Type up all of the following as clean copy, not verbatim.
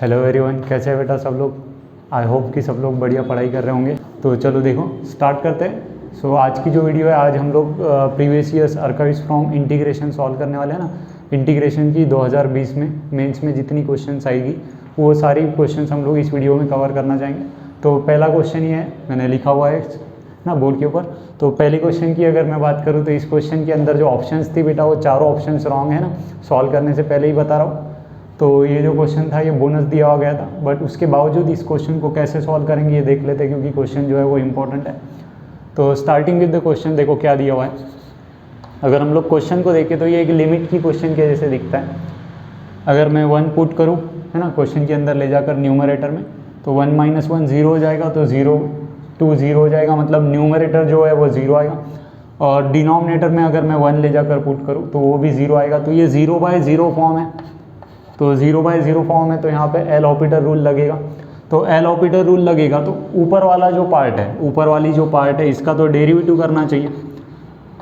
Hello everyone, कैसे हैं बेटा सब लोग। आई होप कि सब लोग बढ़िया पढ़ाई कर रहे होंगे। तो चलो देखो स्टार्ट करते हैं। सो आज की जो वीडियो है, आज हम लोग previous years archives from integration solve करने वाले हैं ना। इंटीग्रेशन की 2020 में मेंस में जितनी क्वेश्चंस आएगी वो सारी क्वेश्चंस हम लोग इस वीडियो में कवर करना चाहेंगे। तो पहला क्वेश्चन ये है, मैंने लिखा हुआ है ना बोर्ड के ऊपर। तो पहले क्वेश्चन की अगर मैं बात करूँ तो इस क्वेश्चन के अंदर जो ऑप्शंस थी बेटा, वो चारों ऑप्शंस रॉन्ग है ना, सॉल्व करने से पहले ही बता रहा हूँ। तो ये जो क्वेश्चन था ये बोनस दिया हुआ गया था, बट उसके बावजूद इस क्वेश्चन को कैसे सॉल्व करेंगे ये देख लेते हैं, क्योंकि क्वेश्चन जो है वो इम्पोर्टेंट है। तो स्टार्टिंग विद द क्वेश्चन देखो क्या दिया हुआ है। अगर हम लोग क्वेश्चन को देखें तो ये एक लिमिट की क्वेश्चन के जैसे दिखता है। अगर मैं 1 पुट करूँ है ना क्वेश्चन के अंदर ले जाकर न्यूमरेटर में, तो 1 - 1 0 हो जाएगा, तो 0 2 0 हो जाएगा, मतलब न्यूमरेटर जो है वो 0 आएगा। और डिनोमिनेटर में अगर मैं 1 ले जाकर पुट करूँ तो वो भी 0 आएगा। तो ये 0/0 फॉर्म है। तो 0/0 फॉर्म है, तो यहाँ पे एल ऑपरेटर रूल लगेगा। तो एल ऑपरेटर रूल लगेगा तो ऊपर वाला जो पार्ट है, ऊपर वाली जो पार्ट है इसका तो डेरिवेटिव करना चाहिए।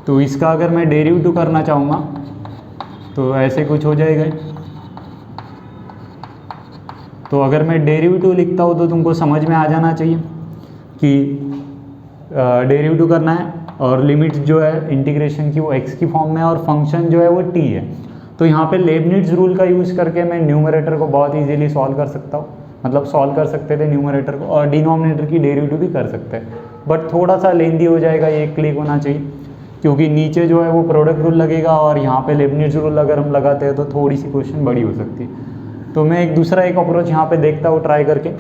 तो इसका अगर मैं डेरिवेटिव करना चाहूँगा तो ऐसे कुछ हो जाएगा। तो अगर मैं डेरिवेटिव लिखता हूँ तो तुमको समझ में आ जाना चाहिए कि डेरिवेटिव करना है, और लिमिट जो है इंटीग्रेशन की वो एक्स की फॉर्म में, और फंक्शन जो है वो टी है। तो यहाँ पे लेबनिट्ज़ रूल का यूज़ करके मैं न्यूमरेटर को बहुत इजीली सॉल्व कर सकता हूँ, मतलब सॉल्व कर सकते थे न्यूमरेटर को, और डिनोमिनेटर की डेरिवेटिव भी कर सकते हैं। बट थोड़ा सा लेंदी हो जाएगा, ये क्लिक होना चाहिए, क्योंकि नीचे जो है वो प्रोडक्ट रूल लगेगा और यहाँ पे लेबनिट्ज़ रूल अगर हम लगाते हैं तो थोड़ी सी क्वेश्चन बड़ी हो सकती है। तो मैं एक दूसरा अप्रोच यहाँ पर देखता हूँ ट्राई करके।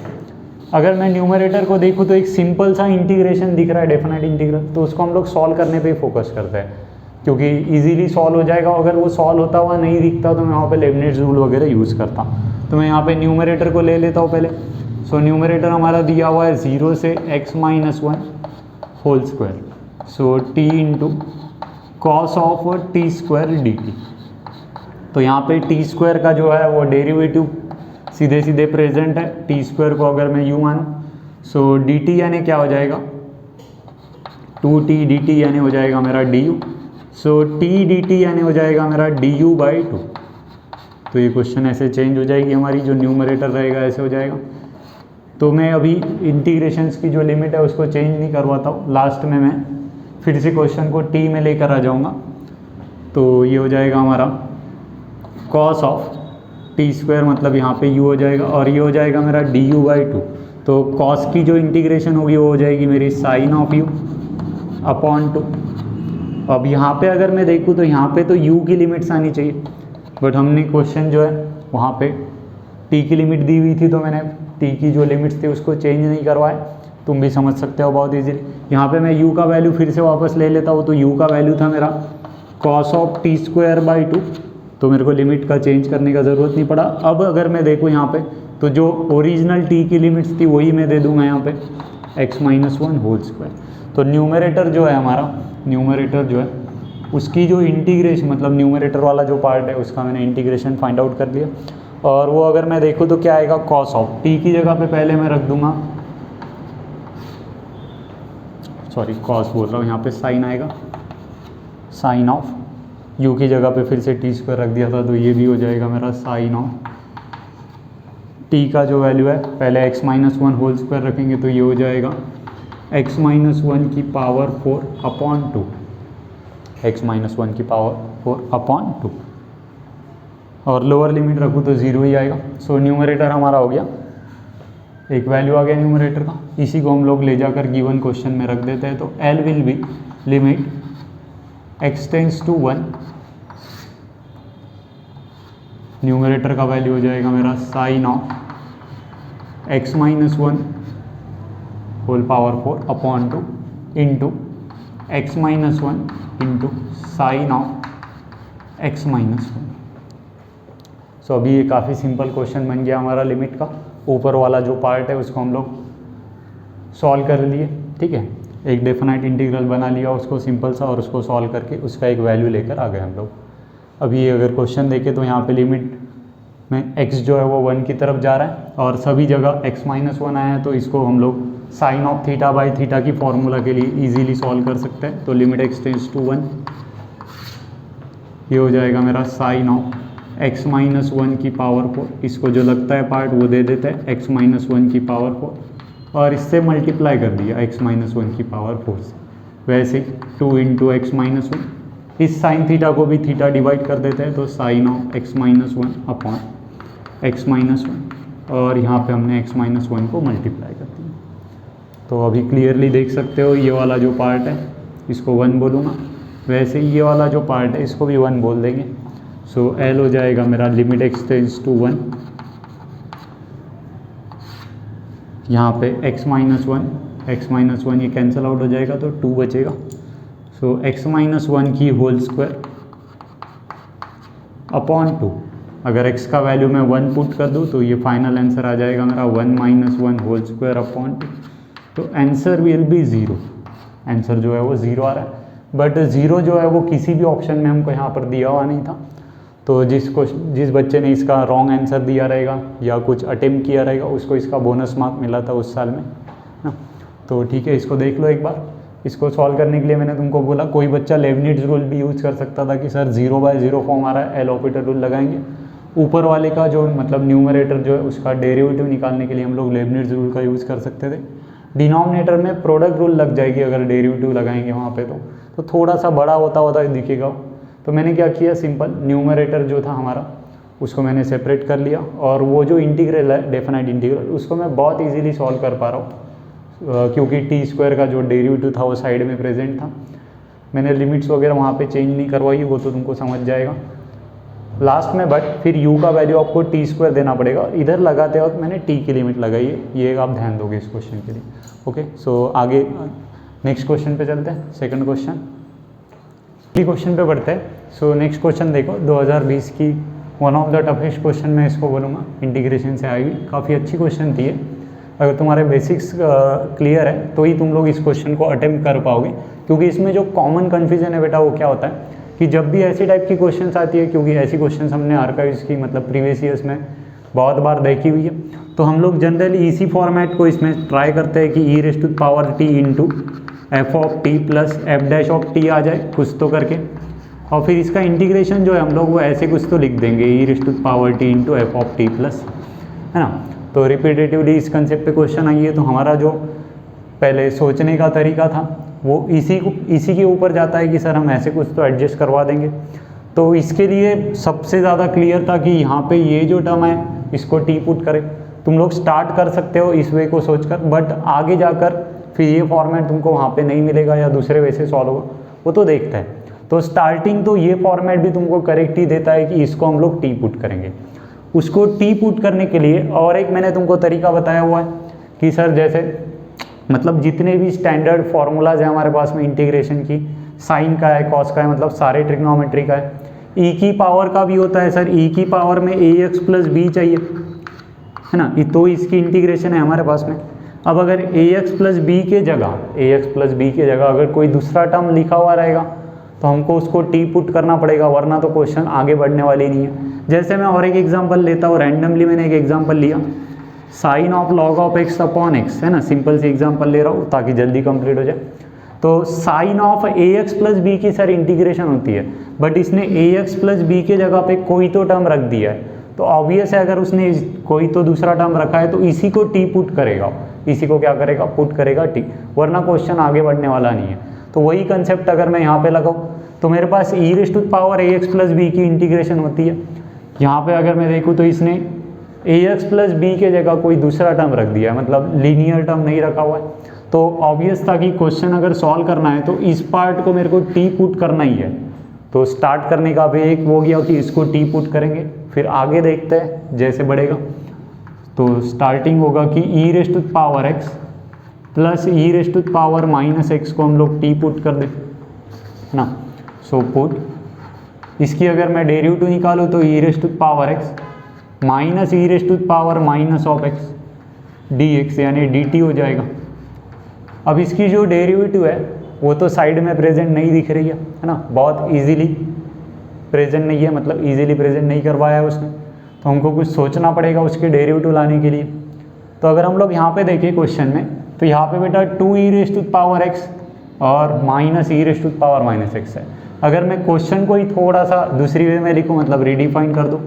अगर मैं न्यूमरेटर को देखूँ तो एक सिंपल सा इंटीग्रेशन दिख रहा है, डेफिनेट इंटीग्रल, तो उसको हम लोग सॉल्व करने पे ही फोकस करते हैं, क्योंकि इजीली सॉल्व हो जाएगा। अगर वो सॉल्व होता हुआ नहीं दिखता तो मैं वहाँ पे लेबनिट्ज़ रूल वगैरह यूज़ करता। तो मैं यहाँ पे न्यूमरेटर को ले लेता हूँ पहले। सो न्यूमरेटर हमारा दिया हुआ है 0 से x - 1 whole square, so t into cos of t² dt। तो यहाँ पे t² का जो है वो डेरिवेटिव सीधे सीधे प्रेजेंट है। t² को अगर मैं u मानूँ, सो dt यानी क्या हो जाएगा 2t dt यानी हो जाएगा मेरा du। सो t dt यानी हो जाएगा मेरा du/2। तो ये क्वेश्चन ऐसे चेंज हो जाएगी हमारी, जो न्यूमरेटर रहेगा ऐसे हो जाएगा। तो मैं अभी इंटीग्रेशंस की जो लिमिट है उसको चेंज नहीं करवाता हूँ, लास्ट में मैं फिर से क्वेश्चन को t में लेकर आ जाऊँगा। तो ये हो जाएगा हमारा कॉस ऑफ t², मतलब यहाँ पे u हो जाएगा, और ये हो जाएगा मेरा du/2। तो कॉस की जो इंटीग्रेशन होगी वो हो जाएगी मेरी साइन ऑफ u अपॉन 2। अब यहाँ पे अगर मैं देखूँ तो यहाँ पे तो u की लिमिट्स आनी चाहिए, बट हमने क्वेश्चन जो है वहाँ पे t की लिमिट दी हुई थी, तो मैंने t की जो लिमिट्स थी उसको चेंज नहीं करवाए। तुम भी समझ सकते हो बहुत इजीली। यहाँ पे मैं u का वैल्यू फिर से वापस ले लेता हूँ, तो u का वैल्यू था मेरा कॉस ऑफ t²/2। तो मेरे को लिमिट का चेंज करने का ज़रूरत नहीं पड़ा। अब अगर मैं देखूँ यहाँ पे तो जो ओरिजिनल t की लिमिट्स थी वही मैं दे दूँगा यहाँ पे x - 1 होल स्क्वायर। तो न्यूमरेटर जो है हमारा, न्यूमरेटर जो है उसकी जो इंटीग्रेशन, मतलब न्यूमरेटर वाला जो पार्ट है उसका मैंने इंटीग्रेशन फाइंड आउट कर लिया। और वो अगर मैं देखूँ तो क्या आएगा, कॉस ऑफ t की जगह पे पहले मैं रख दूँगा, सॉरी कॉस बोल रहा हूँ, यहाँ पे साइन आएगा, साइन ऑफ u की जगह पे फिर से t² रख दिया था, तो ये भी हो जाएगा मेरा साइन ऑफ t का जो वैल्यू है पहले x - 1 होल स्क्वायर रखेंगे, तो ये हो जाएगा x - 1 की पावर 4 अपॉन 2, x - 1 की पावर 4 अपॉन 2, और लोअर लिमिट रखूँ तो 0 ही आएगा। सो न्यूमरेटर हमारा हो गया, एक वैल्यू आ गया न्यूमरेटर का। इसी को हम लोग ले जाकर गिवन क्वेश्चन में रख देते हैं। तो L will be limit x tends to 1, numerator का वैल्यू हो जाएगा मेरा sine of x - 1 whole power 4 upon 2 into x - 1 into sine of x - 1। So अभी ये काफ़ी सिंपल क्वेश्चन बन गया हमारा लिमिट का। ऊपर वाला जो पार्ट है उसको हम लोग सॉल्व कर लिए, ठीक है। एक डेफिनाइट इंटीग्रल बना लिया उसको सिंपल सा, और उसको सॉल्व करके उसका एक वैल्यू लेकर आ गए हम लोग। अभी अगर क्वेश्चन देखें तो यहाँ पे लिमिट में x जो है वो 1 की तरफ जा रहा है, और सभी जगह x - 1 आया है, तो इसको हम लोग साइन ऑफ थीटा/थीटा की फॉर्मूला के लिए इजीली सॉल्व कर सकते हैं। तो लिमिट x टेंड्स टू 1, ये हो जाएगा मेरा साइन ऑफ x माइनस 1 की पावर 4, इसको जो लगता है पार्ट वो दे देते हैं x माइनस 1 की पावर 4 और इससे मल्टीप्लाई कर दिया x माइनस 1 की पावर 4 से। वैसे 2 इंटू एक्स माइनस 1, इस साइन थीटा को भी थीटा डिवाइड कर देते हैं तो sine of x minus 1 upon x minus 1 और यहाँ पे हमने x माइनस 1 को मल्टीप्लाई कर दिया। तो अभी क्लियरली देख सकते हो ये वाला जो पार्ट है इसको 1 बोलूँगा, वैसे ये वाला जो पार्ट है इसको भी 1 बोल देंगे। सो L हो जाएगा मेरा लिमिट x टेंड्स टू 1, यहाँ पे x माइनस 1 ये कैंसिल आउट हो जाएगा तो 2 बचेगा। सो x माइनस 1 की होल स्क्वायर अपॉन 2, अगर x का वैल्यू मैं 1 पुट कर दूँ तो ये फाइनल आंसर आ जाएगा मेरा 1 माइनस 1 होल स्क्वायर अपॉन 2। तो आंसर विल बी 0, आंसर जो है वो 0 आ रहा है। बट 0 जो है वो किसी भी ऑप्शन में हमको यहाँ पर दिया हुआ नहीं था, तो जिस बच्चे ने इसका रॉन्ग आंसर दिया रहेगा या कुछ अटेम्प्ट किया रहेगा उसको इसका बोनस मार्क मिला था उस साल में ना। तो ठीक है, इसको देख लो एक बार। इसको सॉल्व करने के लिए मैंने तुमको बोला कोई बच्चा लेबनिट्ज़ रूल भी यूज़ कर सकता था कि सर 0/0 फॉर्म आ रहा है, एल ऑपरेटर रूल लगाएंगे। ऊपर वाले का जो मतलब न्यूमरेटर जो है उसका डेरिवेटिव निकालने के लिए हम लोग लेबनिट्ज़ रूल का यूज़ कर सकते थे। डिनोमिनेटर में प्रोडक्ट रूल लग जाएगी अगर डेरिवेटिव लगाएंगे वहाँ पे, तो थोड़ा सा बड़ा होता दिखेगा। तो मैंने क्या किया, सिंपल न्यूमरेटर जो था हमारा उसको मैंने सेपरेट कर लिया और वो जो इंटीग्रल है डेफिनेट इंटीग्रल उसको मैं बहुत इजीली सॉल्व कर पा रहा हूँ क्योंकि टी स्क्वायर का जो डेरिवेटिव था वो साइड में प्रेजेंट था। मैंने लिमिट्स वगैरह वहाँ पे चेंज नहीं करवाई, वो तो तुमको समझ जाएगा लास्ट में। बट फिर u का वैल्यू आपको टी स्क्वायर देना पड़ेगा, इधर लगाते वक्त मैंने t की लिमिट लगाई है, ये आप ध्यान दोगे इस क्वेश्चन के लिए। ओके, सो आगे नेक्स्ट क्वेश्चन पे चलते हैं, सेकंड क्वेश्चन पे बढ़ते हैं। सो नेक्स्ट क्वेश्चन देखो, 2020 की one of the toughest question मैं इसको बोलूँगा, इंटीग्रेशन से आई हुई काफ़ी अच्छी क्वेश्चन थी ये। अगर तुम्हारे बेसिक्स क्लियर है तो ही तुम लोग इस क्वेश्चन को अटेम्प्ट कर पाओगे, क्योंकि इसमें जो कॉमन कन्फ्यूजन है बेटा वो क्या होता है कि जब भी ऐसी टाइप की क्वेश्चंस आती है, क्योंकि ऐसी क्वेश्चंस हमने आर्काइव्स की मतलब प्रीवियस ईयर्स में बहुत बार देखी हुई है, तो हम लोग जनरली इसी फॉर्मेट को इसमें ट्राई करते हैं कि e raise to power t into f of t plus f dash of t आ जाए कुछ तो करके, और फिर इसका इंटीग्रेशन जो है हम लोग वो ऐसे कुछ तो लिख देंगे e raise to power t into f of t plus, है ना। तो रिपीटेटिवली इस कंसेप्ट पे क्वेश्चन आई है, तो हमारा जो पहले सोचने का तरीका था वो इसी के ऊपर जाता है कि सर हम ऐसे कुछ तो एडजस्ट करवा देंगे। तो इसके लिए सबसे ज़्यादा क्लियर था कि यहाँ पे ये जो टर्म है इसको टी पुट करें। तुम लोग स्टार्ट कर सकते हो इस वे को सोचकर, बट आगे जाकर फिर ये फॉर्मेट तुमको वहाँ पे नहीं मिलेगा या दूसरे वे से सॉल्व होगा, वो तो देखता है। तो स्टार्टिंग तो ये फॉर्मेट भी तुमको करेक्ट ही देता है कि इसको हम लोग टी पुट करेंगे। उसको टी पुट करने के लिए और एक मैंने तुमको तरीका बताया हुआ है कि सर जैसे मतलब जितने भी स्टैंडर्ड फार्मूलाज हैं हमारे पास में इंटीग्रेशन की, साइन का है, कॉस का है, मतलब सारे ट्रिग्नोमेट्री का है, ई की पावर का भी होता है सर, ई की पावर में ए एक्स प्लस बी चाहिए, है ना, तो इसकी इंटीग्रेशन है हमारे पास में। अब अगर ए एक्स प्लस बी के जगह अगर कोई दूसरा टर्म लिखा हुआ रहेगा तो हमको उसको टी पुट करना पड़ेगा, वरना तो क्वेश्चन आगे बढ़ने वाली नहीं है। जैसे मैं और एक एग्जांपल लेता हूँ, रैंडमली मैंने एक एग्जांपल लिया, sine of log of x upon x, है ना, सिंपल सी एग्जांपल ले रहा हूँ ताकि जल्दी कंप्लीट हो जाए। तो sine of a x plus b की सर इंटीग्रेशन होती है, बट इसने ए एक्स प्लस बी के जगह पे कोई तो टर्म रख दिया है, तो ऑब्वियस है अगर उसने कोई तो दूसरा टर्म रखा है तो इसी को टी पुट करेगा, इसी को क्या करेगा, पुट करेगा टी, वरना क्वेश्चन आगे बढ़ने वाला नहीं है। तो वही कंसेप्ट अगर मैं यहाँ पे लगाऊँ तो मेरे पास e raise to power a x plus b की इंटीग्रेशन होती है। यहाँ पे अगर मैं देखूँ तो इसने ए एक्स प्लस बी के जगह कोई दूसरा टर्म रख दिया है, मतलब लीनियर टर्म नहीं रखा हुआ है। तो ऑब्वियस था कि क्वेश्चन अगर सॉल्व करना है तो इस पार्ट को मेरे को टी पुट करना ही है। तो स्टार्ट करने का भी एक हो गया कि इसको टी पुट करेंगे, फिर आगे देखते हैं जैसे बढ़ेगा। तो स्टार्टिंग होगा कि e raise to power x plus e raise to power minus x को हम लोग टी पुट कर दें ना। सो पुट, इसकी अगर मैं डेरिवेटिव निकालूँ तो e raise to power x minus e raise to power minus of x d x यानी डी टी हो जाएगा। अब इसकी जो डेरिवेटिव है वो तो साइड में प्रेजेंट नहीं दिख रही है ना, बहुत इजीली प्रेजेंट नहीं है, मतलब इजीली प्रेजेंट नहीं करवाया है उसने, तो हमको कुछ सोचना पड़ेगा उसके डेरिवेटिव लाने के लिए। तो अगर हम लोग यहाँ पे देखें क्वेश्चन में, तो यहाँ पे बेटा 2 e raise to power x और minus e raised to power minus x है। अगर मैं क्वेश्चन को ही थोड़ा सा दूसरी वे में लिखूँ, मतलब रीडिफाइन कर दूँ,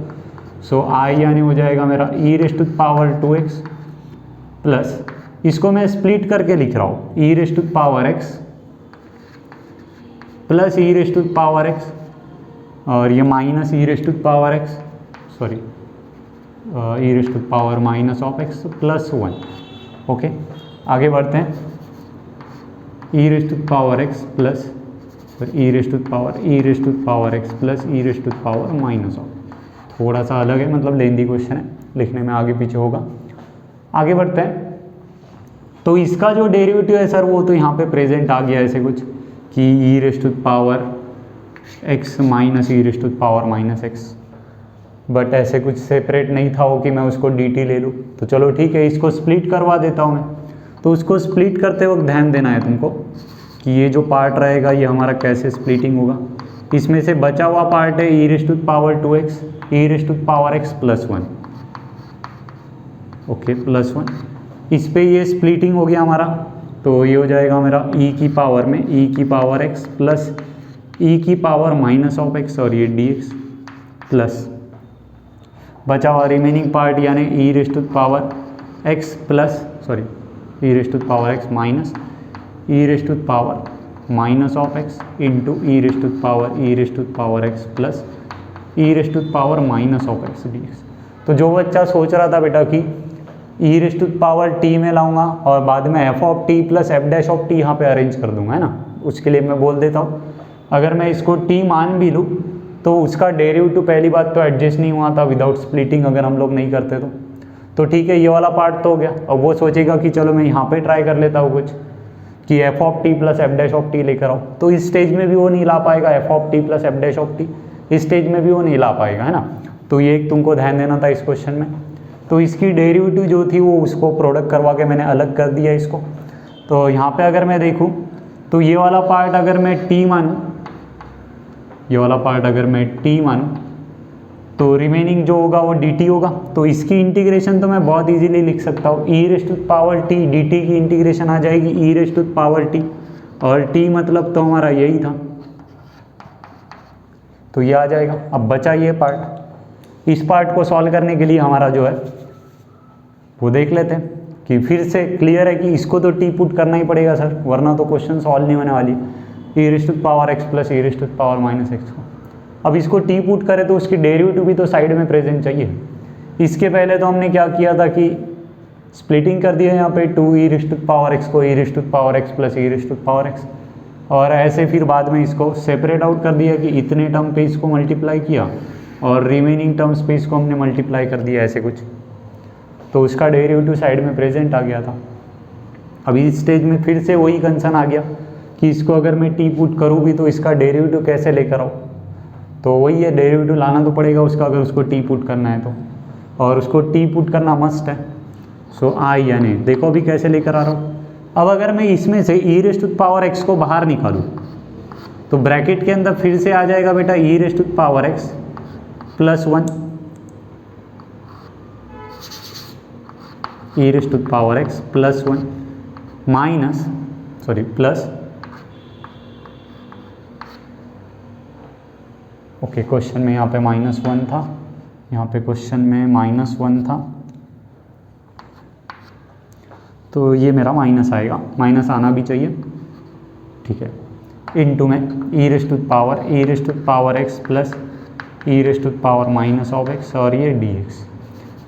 सो आई यानी हो जाएगा मेरा e raised to power 2x plus, इसको मैं स्प्लिट करके लिख रहा हूँ, e raised to power x plus e raised to power x, और ये minus e raised to power x, sorry e raised to power minus of x plus 1। Okay, आगे बढ़ते हैं। E raised to power x plus e raised to power x plus e raised to power minus of, थोड़ा सा अलग है, मतलब lengthy question है, लिखने में आगे पीछे होगा। आगे बढ़ते हैं। तो इसका जो डेरिवेटिव है सर वो तो यहाँ पे प्रेजेंट आ गया ऐसे कुछ कि e raised to power x minus e raised to power minus x, but ऐसे कुछ सेपरेट नहीं था वो कि मैं उसको डी टी ले लूँ। तो चलो ठीक है, इसको स्प्लिट करवा देता हूँ मैं। तो उसको स्प्लिट करते वक्त ध्यान देना है तुमको कि ये जो पार्ट रहेगा ये हमारा कैसे स्प्लिटिंग होगा। इसमें से बचा हुआ पार्ट है e raised to power 2x, e raised to power x plus 1, okay plus 1। इस पे ये स्प्लिटिंग हो गया हमारा, तो ये हो जाएगा मेरा e की पावर में e की पावर x प्लस e की पावर माइनस ऑफ x, और ये dx प्लस बचा हुआ रिमेनिंग पार्ट यानी e raised to power x plus, sorry e raised to power x minus e raised to power minus of x into e raised to power x plus e raised to power minus of x dx। तो जो बच्चा सोच रहा था बेटा कि e raised to power t में लाऊंगा और बाद में f of t plus f dash of t यहाँ पे अरेंज कर दूंगा, है ना, उसके लिए मैं बोल देता हूँ अगर मैं इसको t मान भी लूँ तो उसका डेरिवेटिव पहली बात तो एडजस्ट नहीं हुआ था विदाउट स्प्लिटिंग, अगर हम लोग नहीं करते तो ठीक है, ये वाला पार्ट तो हो गया। और वो सोचेगा कि चलो मैं यहाँ पे ट्राई कर लेता हूँ कुछ कि F of t plus f dash of T लेकर आओ, तो इस स्टेज में भी वो नहीं ला पाएगा, F of t plus f dash of T इस स्टेज में भी वो नहीं ला पाएगा, है ना। तो ये एक तुमको ध्यान देना था इस क्वेश्चन में। तो इसकी डेरिवेटिव जो थी वो उसको प्रोडक्ट करवा के मैंने अलग कर दिया इसको। तो यहाँ पे अगर मैं देखूँ तो ये वाला पार्ट अगर मैं टी मानूँ, ये वाला पार्ट अगर मैं टी मानूँ तो रिमेनिंग जो होगा वो dt होगा। तो इसकी इंटीग्रेशन तो मैं बहुत इजीली लिख सकता हूँ, e raised to power t dt की इंटीग्रेशन आ जाएगी e raised to power t, और t मतलब तो हमारा यही था, तो ये आ जाएगा। अब बचा ये पार्ट, इस पार्ट को सॉल्व करने के लिए हमारा जो है वो देख लेते हैं कि फिर से क्लियर है कि इसको तो t पुट करना ही पड़ेगा सर, वरना तो क्वेश्चन सॉल्व नहीं होने वाली। E raised to power x plus e raised to power minus x को अब इसको t पुट करें तो उसकी डेरिवेटिव भी तो साइड में प्रेजेंट चाहिए। इसके पहले तो हमने क्या किया था कि स्प्लिटिंग कर दिया यहाँ पे 2 e raised to power x को e raised to power x plus e raised to power x, और ऐसे फिर बाद में इसको सेपरेट आउट कर दिया कि इतने टर्म पे इसको मल्टीप्लाई किया और रिमेनिंग टर्म्स पे इसको हमने मल्टीप्लाई कर दिया ऐसे कुछ, तो उसका डेरिवेटिव साइड में प्रेजेंट आ गया था। अभी इस स्टेज में फिर से वही कंसर्न आ गया कि इसको अगर मैं t पुट करूँ भी तो इसका डेरिवेटिव कैसे लेकर आऊँ, तो वही है, डेरिवेटिव लाना तो पड़ेगा उसका अगर उसको t पुट करना है तो, और उसको t पुट करना मस्ट है। सो आई यानी देखो अभी कैसे लेकर आ रहा हूँ। अब अगर मैं इसमें से ई रेस्ट टू पावर एक्स को बाहर निकालूँ तो ब्रैकेट के अंदर फिर से आ जाएगा बेटा e raised to power x plus 1, e raised to power x plus 1 minus, sorry plus, okay question में यहाँ पे -1 था, यहाँ पे क्वेश्चन में -1 था, तो ये मेरा माइनस आएगा, माइनस आना भी चाहिए, ठीक है, इनटू में e raised to power x plus e raised to power minus of x, और ये dx,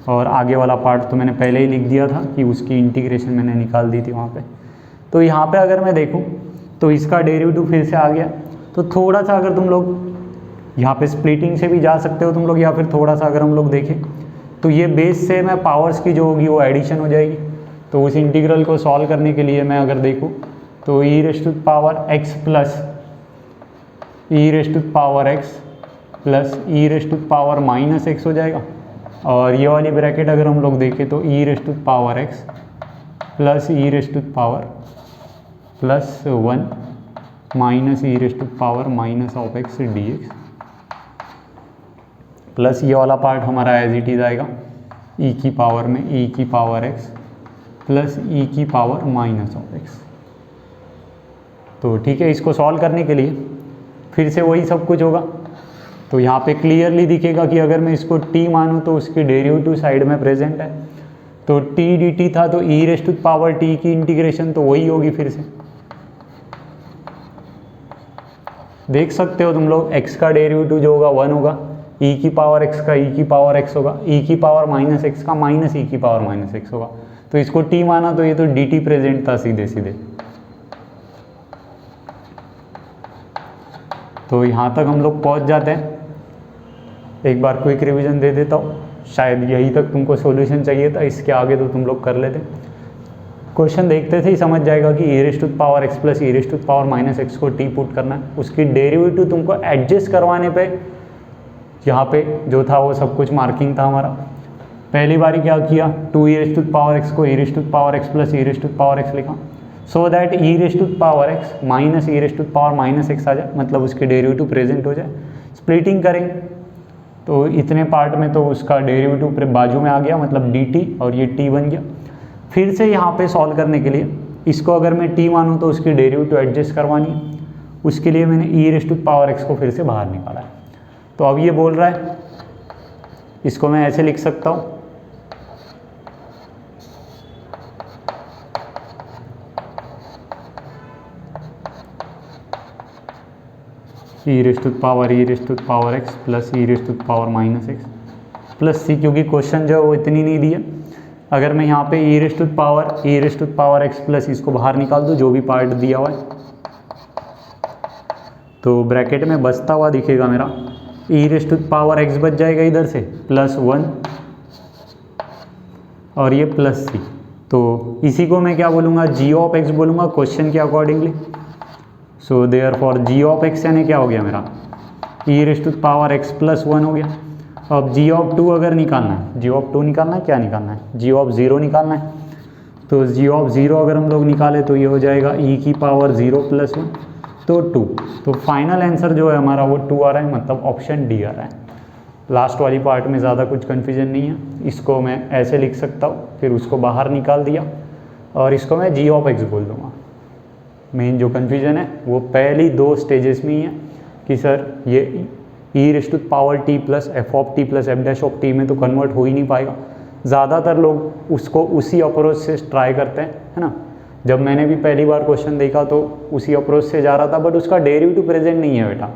और आगे वाला पार्ट तो मैंने पहले ही लिख दिया था कि उसकी इंटीग्रेशन मैंने निकाल दी थी वहाँ पे। तो यहाँ पे अगर मैं देखूँ तो इसका डेरिवेटिव फिर से आ गया। तो थोड़ा सा अगर तुम लोग यहाँ पे स्प्लिटिंग से भी जा सकते हो तुम लोग, या फिर थोड़ा सा अगर हम लोग देखें तो ये बेस से मैं पावर्स की जो होगी वो एडिशन हो जाएगी। तो उस इंटीग्रल को सॉल्व करने के लिए मैं अगर देखूँ तो e raised to power x plus e raised to power x plus e raised to power minus x हो जाएगा, और ये वाली ब्रैकेट अगर हम लोग देखें तो e raised to power x plus e raised to power plus 1 minus e raised to power minus of x dx, plus ये वाला पार्ट हमारा एज इट इज आएगा ई की पावर में ई की पावर एक्स प्लस ई की पावर माइनस ऑफ एक्स। तो ठीक है, इसको सॉल्व करने के लिए फिर से वही सब कुछ होगा। तो यहाँ पे क्लियरली दिखेगा कि अगर मैं इसको t मानूँ तो उसकी डेरिवेटिव साइड में प्रेजेंट है। तो t dt था तो e⁻t की इंटीग्रेशन तो वही होगी फिर से। देख सकते हो तुम लोग, x का डेरिवेटिव जो होगा 1 होगा, e की पावर x का e की पावर x होगा, e की पावर माइनस x का माइनस e की पावर माइनस x होगा। तो इसको t माना तो ये तो dt प्रेजेंट था सीधे सीधे। तो यहाँ तक हम लोग पहुँच जाते हैं। एक बार क्विक रिवीजन दे देता हूँ, शायद यही तक तुमको सॉल्यूशन चाहिए था, इसके आगे तो तुम लोग कर लेते। क्वेश्चन देखते थे ही समझ जाएगा कि e⁻x प्लस e⁻−x को t पुट करना है, उसकी डेरिवेटिव तुमको एडजस्ट करवाने पे यहाँ पे जो था वो सब कुछ मार्किंग था हमारा। पहली बारी क्या किया, 2e⁻x को e⁻x प्लस e⁻x लिखा, so that e⁻x minus e⁻−x आ जाए, मतलब उसकी डेरिवेटिव प्रेजेंट हो जाए। स्प्लिटिंग करेंगे तो इतने पार्ट में तो उसका डेरिवेटिव बाजू में आ गया, मतलब dt, और ये t बन गया। फिर से यहाँ पे सॉल्व करने के लिए इसको अगर मैं t मानूँ तो उसकी डेरिवेटिव एडजस्ट करवानी है, उसके लिए मैंने e⁻x को फिर से बाहर निकाला है। तो अब ये बोल रहा है, इसको मैं ऐसे लिख सकता हूँ, e⁻x plus e⁻−x plus c, क्योंकि क्वेश्चन जो है वो इतनी नहीं दी है। अगर मैं यहाँ पे e⁻x प्लस इसको बाहर निकाल दूँ, जो भी पार्ट दिया हुआ है, तो ब्रैकेट में बचता हुआ दिखेगा मेरा e⁻x बच जाएगा इधर से +1 और ये प्लस c। तो इसी को मैं क्या बोलूँगा, g(x) बोलूँगा क्वेश्चन के अकॉर्डिंगली। सो देयरफॉर g(x) यानी क्या हो गया मेरा e⁻x प्लस 1 हो गया। अब g(2) अगर निकालना है, g(2) निकालना है, क्या निकालना है, g(0) निकालना है। तो g(0) अगर हम लोग निकाले तो ये हो जाएगा e⁻0 + 1, तो 2। तो फाइनल आंसर जो है हमारा वो 2 आ रहा है, मतलब ऑप्शन डी आ रहा है। लास्ट वाली पार्ट में ज़्यादा कुछ कन्फ्यूजन नहीं है, इसको मैं ऐसे लिख सकता हूँ, फिर उसको बाहर निकाल दिया और इसको मैं g(x) बोल दूँगा। मेन जो कन्फ्यूजन है वो पहली 2 स्टेजेस में ही है कि सर ये e⁻t plus f(t) plus f' में तो कन्वर्ट हो ही नहीं पाएगा। ज़्यादातर लोग उसको उसी अप्रोच से ट्राई करते हैं, है ना। जब मैंने भी पहली बार क्वेश्चन देखा तो उसी अप्रोच से जा रहा था, बट उसका डेरिवेटिव प्रेजेंट नहीं है बेटा,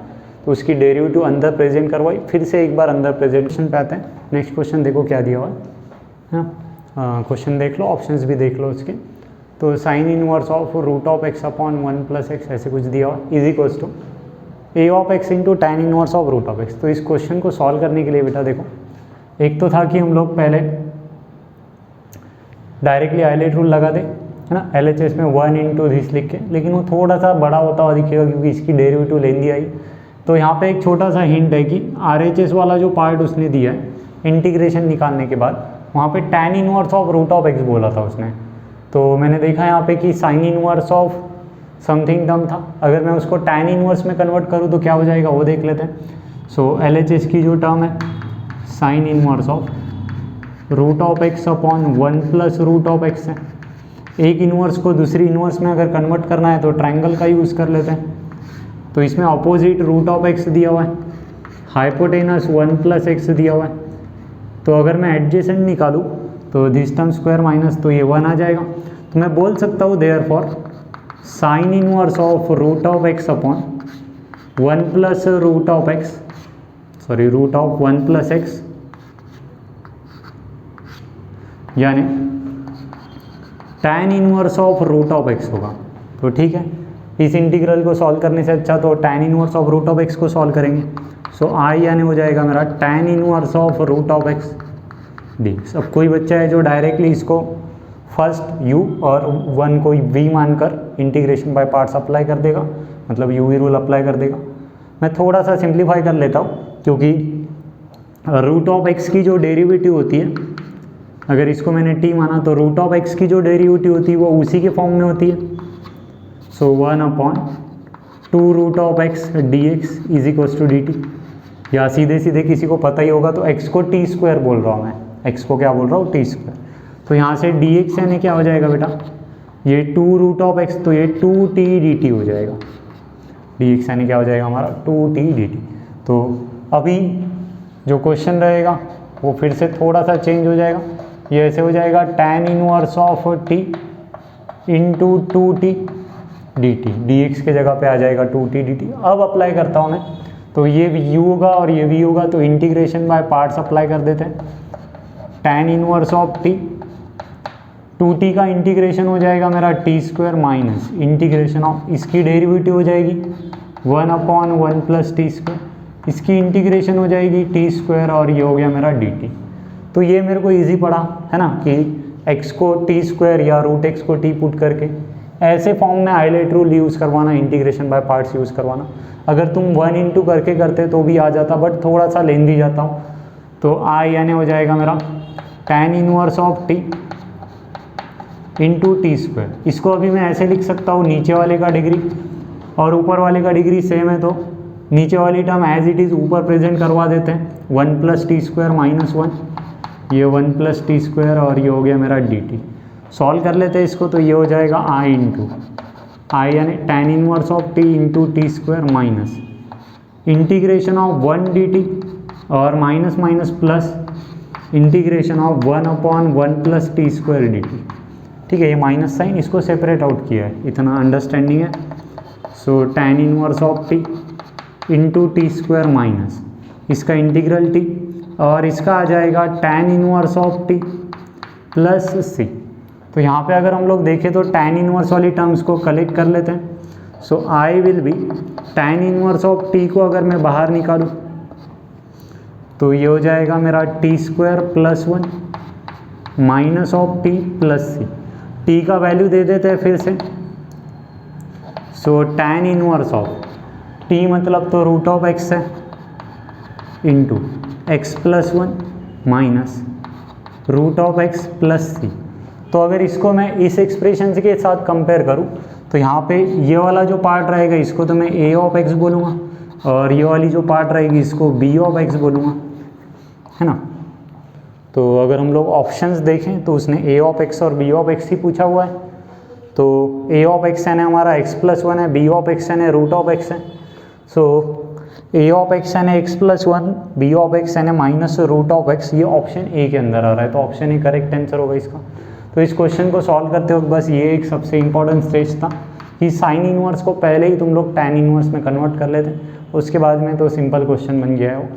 तो उसकी डेरिवेटिव अंदर प्रेजेंट करवाई, फिर से एक बार अंदर प्रेजेंटेशन पे आते हैं। नेक्स्ट क्वेश्चन देखो क्या दिया हुआ है, क्वेश्चन देख लो, ऑप्शंस भी देख लो उसके। तो sin inverse of √(x/1 + x) ऐसे कुछ दिया हुआ is equals to a(x) × tan inverse of √(x). तो इस क्वेश्चन को सॉल्व करने के लिए बेटा देखो, एक तो था कि हम लोग पहले डायरेक्टली आइलेट रूल लगा दे, है ना, LHS में 1 × दिस लिख के, लेकिन वो थोड़ा सा बड़ा होता हुआ दिखेगा क्योंकि इसकी डेरिवेटिव लेंदी आई। तो यहाँ पे एक छोटा सा हिंट है कि RHS वाला जो पार्ट उसने दिया है इंटीग्रेशन निकालने के बाद, वहाँ पे tan इनवर्स ऑफ √(x) बोला था उसने। तो मैंने देखा यहाँ पे कि sin inverse of something term था, अगर मैं उसको tan इनवर्स में कन्वर्ट करूँ तो क्या हो जाएगा वो देख लेते हैं। सो LHS की जो टर्म है sin inverse of √(x/1 + √(x) है। एक इनवर्स को दूसरी इनवर्स में अगर कन्वर्ट करना है तो ट्रायंगल का यूज़ कर लेते हैं। तो इसमें अपोजिट √(x) दिया हुआ है, हाइपोटेनस 1 + x दिया हुआ है। तो अगर मैं एडजेसेंट निकालूँ तो दिस टर्म स्क्वायर माइनस, तो ये 1 आ जाएगा। तो मैं बोल सकता हूँ therefore sin inverse of √(x/1 + √(x), sorry √(1 + x) यानी tan इनवर्स ऑफ √(x) होगा। तो ठीक है, इस इंटीग्रल को सॉल्व करने से अच्छा तो tan इनवर्स ऑफ √(x) को सॉल्व करेंगे। सो आई यानी हो जाएगा मेरा tan inverse of √(x) D. सब कोई बच्चा है जो डायरेक्टली इसको फर्स्ट u और 1 को v मानकर इंटीग्रेशन बाय पार्ट्स अप्लाई कर देगा, मतलब u रूल अप्लाई कर देगा। मैं थोड़ा सा सिंप्लीफाई कर लेता हूँ, क्योंकि √(x) की जो डेरिवेटिव होती है, अगर इसको मैंने t माना तो √(x) की जो डेरिवेटिव होती है वो उसी के फॉर्म में होती है। So 1/2√(x) dx is equals to dt, या सीधे सीधे किसी को पता ही होगा तो x को t² बोल रहा हूँ मैं, x को क्या बोल रहा हूँ t²। तो यहाँ से dx यानी क्या हो जाएगा बेटा, ये 2√(x), तो ये 2t dt हो जाएगा। dx यानी क्या हो जाएगा हमारा 2t dt। तो अभी जो क्वेश्चन रहेगा वो फिर से थोड़ा सा चेंज हो जाएगा। ये ऐसे हो जाएगा tan inverse of t into 2t dt, dx के जगह पे आ जाएगा 2t dt। अब अप्लाई करता हूँ मैं, तो ये u होगा और ये v होगा, तो इंटीग्रेशन बाय पार्ट्स अप्लाई कर देते हैं। tan inverse of t, 2t का इंटीग्रेशन हो जाएगा मेरा t² माइनस इंटीग्रेशन ऑफ, इसकी डेरिवेटिव हो जाएगी 1/1 प्लस t², इसकी इंटीग्रेशन हो जाएगी t² और ये हो गया मेरा dt। तो ये मेरे को इजी पड़ा है ना कि x को t² या √x को t पुट करके ऐसे फॉर्म में हाईलाइट रूल यूज़ करवाना, इंटीग्रेशन बाय पार्ट्स यूज़ करवाना। अगर तुम 1 इंटू करके करते तो भी आ जाता, बट थोड़ा सा लेंदी जाता हूँ। तो I यानी हो जाएगा मेरा tan inverse of t into t²। इसको अभी मैं ऐसे लिख सकता हूँ, नीचे वाले का डिग्री और ऊपर वाले का डिग्री सेम है, तो नीचे वाली टर्म एज इट इज़ ऊपर प्रेजेंट करवा देते हैं। 1 प्लस t² माइनस 1, ये 1 प्लस t² और ये हो गया मेरा dt। सॉल्व कर लेते हैं इसको, तो ये हो जाएगा I इंटू I यानी tan inverse of t into t² minus integration of 1 dt और minus minus plus integration of 1/1 plus t² dt। ठीक है, ये माइनस साइन इसको सेपरेट आउट किया है, इतना अंडरस्टैंडिंग है। सो tan inverse of t into t² minus इसका इंटीग्रल t और इसका आ जाएगा tan inverse of t plus c। तो यहाँ पे अगर हम लोग देखें तो tan इनवर्स वाली टर्म्स को कलेक्ट कर लेते हैं। सो I will be tan inverse of t को अगर मैं बाहर निकालूँ तो ये हो जाएगा मेरा t² plus 1 minus of t plus c। t का वैल्यू दे देते हैं फिर से। सो tan इनवर्स ऑफ t मतलब तो √(x) है into x plus 1 minus √(x) plus c। तो अगर इसको मैं इस एक्सप्रेशन के साथ कंपेयर करूँ तो यहाँ पे ये वाला जो पार्ट रहेगा इसको तो मैं a(x) बोलूँगा और ये वाली जो पार्ट रहेगी इसको b(x) बोलूँगा, है ना। तो अगर हम लोग ऑप्शंस देखें तो उसने a(x) और b(x) ही पूछा हुआ है। तो a(x) यानी हमारा x प्लस 1 है, b(x) यानी √(x) है। सो a(x) यानी x प्लस 1, b(x) यानी माइनस √(x), ये ऑप्शन ए के अंदर आ रहा है, तो ऑप्शन ए करेक्ट आंसर होगा इसका। तो इस क्वेश्चन को सॉल्व करते वक्त बस ये एक सबसे इम्पॉर्टेंट स्टेज था कि साइन इनवर्स को पहले ही तुम लोग tan इनवर्स में कन्वर्ट कर लेते, उसके बाद में तो सिंपल क्वेश्चन बन गया है वो।